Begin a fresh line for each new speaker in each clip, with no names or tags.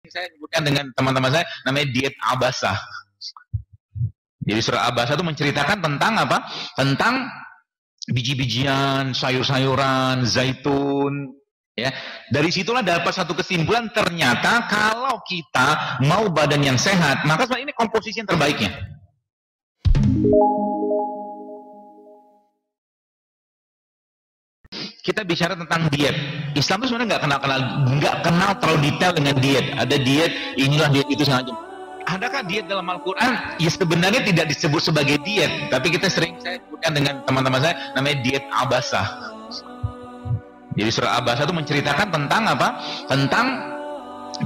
Saya sebutkan dengan teman-teman saya namanya diet Abasa. Jadi surah Abasa itu menceritakan tentang apa? Tentang biji-bijian, sayur-sayuran, zaitun. Ya, dari situlah dapat satu kesimpulan, ternyata kalau kita mau badan yang sehat, maka ini komposisi yang terbaiknya. Kita bicara tentang diet. Islam itu sebenarnya nggak kenal terlalu detail dengan diet. Ada diet, inilah diet itu sengaja. Adakah diet dalam Al-Quran? Ya sebenarnya tidak disebut sebagai diet, tapi saya sebutkan dengan teman-teman saya namanya diet Abasa. Jadi surah Abasa itu menceritakan tentang apa? Tentang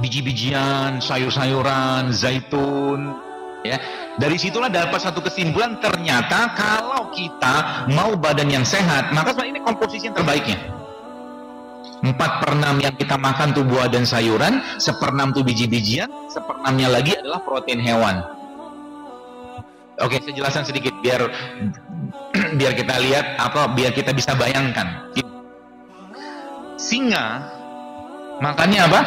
biji-bijian, sayur-sayuran, zaitun. Ya, dari situlah dapat satu kesimpulan, ternyata kalau kita mau badan yang sehat, maka ini komposisi yang terbaiknya. 4/6 yang kita makan tuh buah dan sayuran, 1/6 tuh biji-bijian, 1/6-nya lagi adalah protein hewan. Oke, saya jelaskan sedikit biar kita lihat biar kita bisa bayangkan. Singa makannya apa?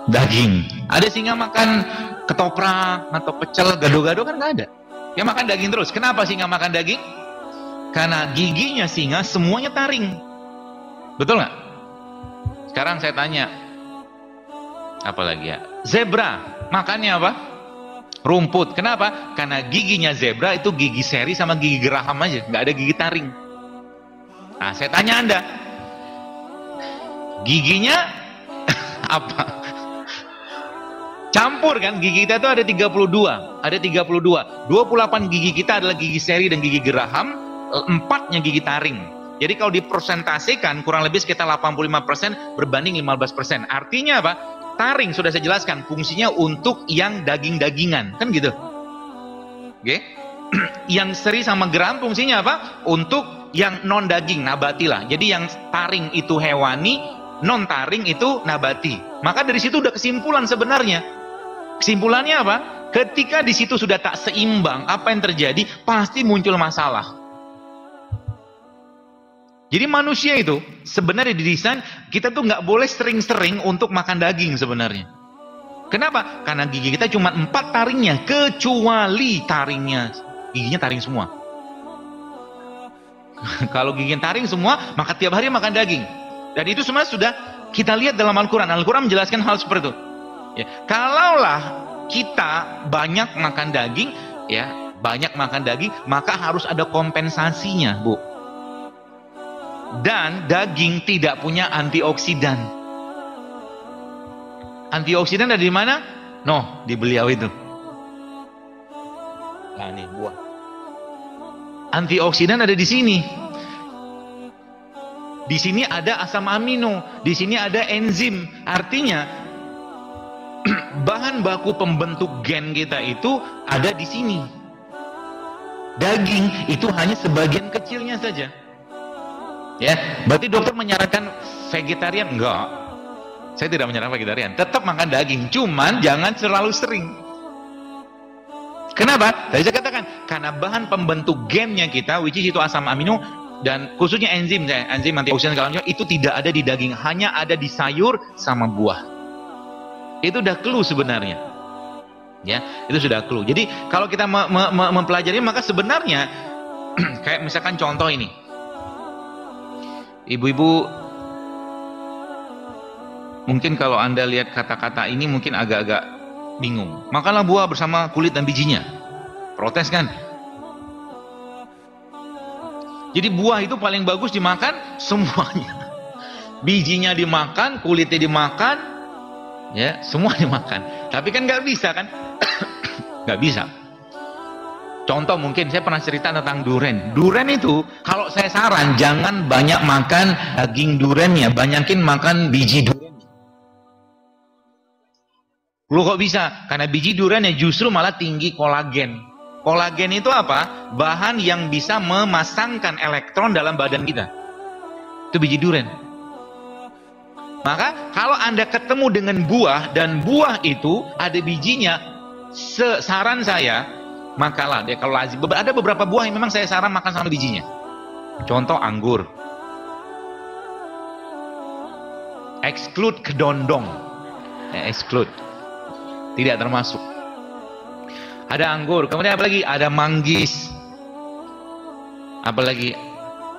Daging. Ada singa makan ketoprak atau pecel, gado-gado kan nggak ada. Dia makan daging terus. Kenapa singa makan daging? Karena giginya singa semuanya taring. Betul nggak? Sekarang saya tanya, apa lagi ya? Zebra makannya apa? Rumput. Kenapa? Karena giginya zebra itu gigi seri sama gigi geraham aja, nggak ada gigi taring. Nah, saya tanya Anda, giginya apa? Campur kan, gigi kita itu ada 32. Ada 32. 28 gigi kita adalah gigi seri dan gigi geraham, 4-nya gigi taring. Jadi kalau dipresentasikan kurang lebih sekitar 85% berbanding 15%. Artinya apa? Taring sudah saya jelaskan fungsinya untuk yang daging-dagingan, kan gitu. Oke? Yang seri sama geraham fungsinya apa? Untuk yang non daging, nabati lah. Jadi yang taring itu hewani, non taring itu nabati. Maka dari situ udah kesimpulan sebenarnya. Kesimpulannya apa? Ketika di situ sudah tak seimbang, apa yang terjadi? Pasti muncul masalah. Jadi manusia itu sebenarnya didesain kita tuh nggak boleh sering-sering untuk makan daging sebenarnya. Kenapa? Karena gigi kita cuma 4 taringnya, kecuali taringnya giginya taring semua. Kalau giginya taring semua, maka tiap hari makan daging. Dan itu semua sudah kita lihat dalam Al-Quran. Al-Quran menjelaskan hal seperti itu. Ya, kalaulah kita banyak makan daging, ya banyak makan daging, maka harus ada kompensasinya, Bu. Dan daging tidak punya antioksidan. Antioksidan ada di mana? No, di beliau itu. Nah, ini buah. Antioksidan ada di sini. Di sini ada asam amino, di sini ada enzim. Artinya bahan baku pembentuk gen kita itu ada di sini. Daging itu hanya sebagian kecilnya saja. Ya, berarti dokter menyarankan vegetarian? Enggak. Saya tidak menyarankan vegetarian. Tetap makan daging, cuman jangan terlalu sering. Kenapa? Tadi saya katakan, karena bahan pembentuk gennya kita, which is itu asam amino, dan khususnya enzim antioksidan segala macam, itu tidak ada di daging, hanya ada di sayur sama buah. Itu udah clue sebenarnya. Ya, itu sudah clue. Jadi kalau kita mempelajari, maka sebenarnya kayak misalkan contoh ini. Ibu-ibu, mungkin kalau Anda lihat kata-kata ini mungkin agak-agak bingung. Makanlah buah bersama kulit dan bijinya. Protes kan? Jadi buah itu paling bagus dimakan semuanya. Bijinya dimakan, kulitnya dimakan, ya semua dimakan. Tapi kan nggak bisa kan? Nggak bisa. Contoh mungkin saya pernah cerita tentang duren. Duren itu kalau saya saran jangan banyak makan daging durennya, banyakin makan biji durennya. Lu kok bisa? Karena biji durennya justru malah tinggi kolagen. Kolagen itu apa? Bahan yang bisa memasangkan elektron dalam badan kita. Itu biji duren. Maka kalau Anda ketemu dengan buah dan buah itu ada bijinya, saran saya makalah dia kalau lazim. Ada beberapa buah yang memang saya saran makan sama bijinya. Contoh anggur. Exclude kedondong. exclude, tidak termasuk. Ada anggur, kemudian apa lagi? Ada manggis. Apalagi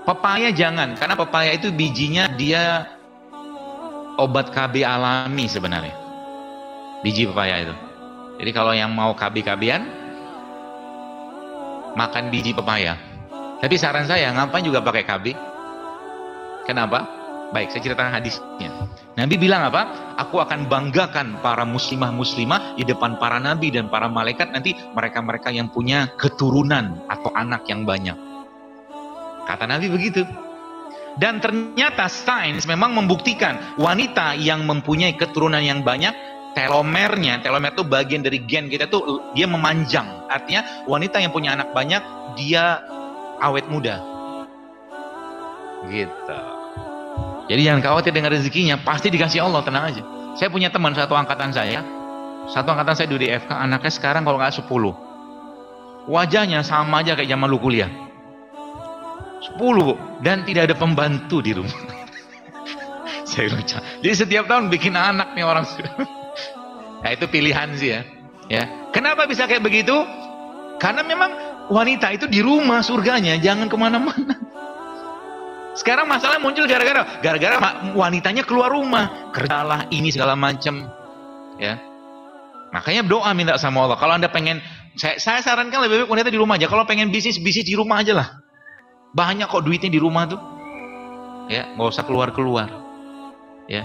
pepaya jangan, karena pepaya itu bijinya dia obat KB alami sebenarnya. Biji pepaya itu. Jadi kalau yang mau KB-KBan, makan biji pepaya. Tapi saran saya, ngapain juga pakai KB? Kenapa? Baik, saya ceritakan hadisnya. Nabi bilang apa? Aku akan banggakan para muslimah-muslimah di depan para nabi dan para malaikat, nanti mereka-mereka yang punya keturunan atau anak yang banyak. Kata Nabi begitu. Dan ternyata sains memang membuktikan wanita yang mempunyai keturunan yang banyak, telomer itu bagian dari gen kita tuh, dia memanjang. Artinya wanita yang punya anak banyak, dia awet muda. Gitu. Jadi jangan khawatir dengan rezekinya, pasti dikasih Allah, tenang aja. Saya punya teman satu angkatan saya dulu di FK, anaknya sekarang kalau nggak 10. Wajahnya sama aja kayak zaman lu kuliah. 10, Bu. Dan tidak ada pembantu di rumah. Saya lucu. Jadi setiap tahun bikin anak nih orang. Nah, itu pilihan sih ya. Kenapa bisa kayak begitu? Karena memang wanita itu di rumah surganya, jangan kemana-mana. Sekarang masalah muncul gara-gara wanitanya keluar rumah, kerjalah ini segala macam, ya. Makanya doa minta sama Allah. Kalau Anda pengen, saya sarankan lebih baik wanita di rumah aja. Kalau pengen bisnis di rumah aja lah. Banyak kok duitnya di rumah tuh, ya, nggak usah keluar-keluar, ya,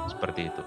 seperti itu.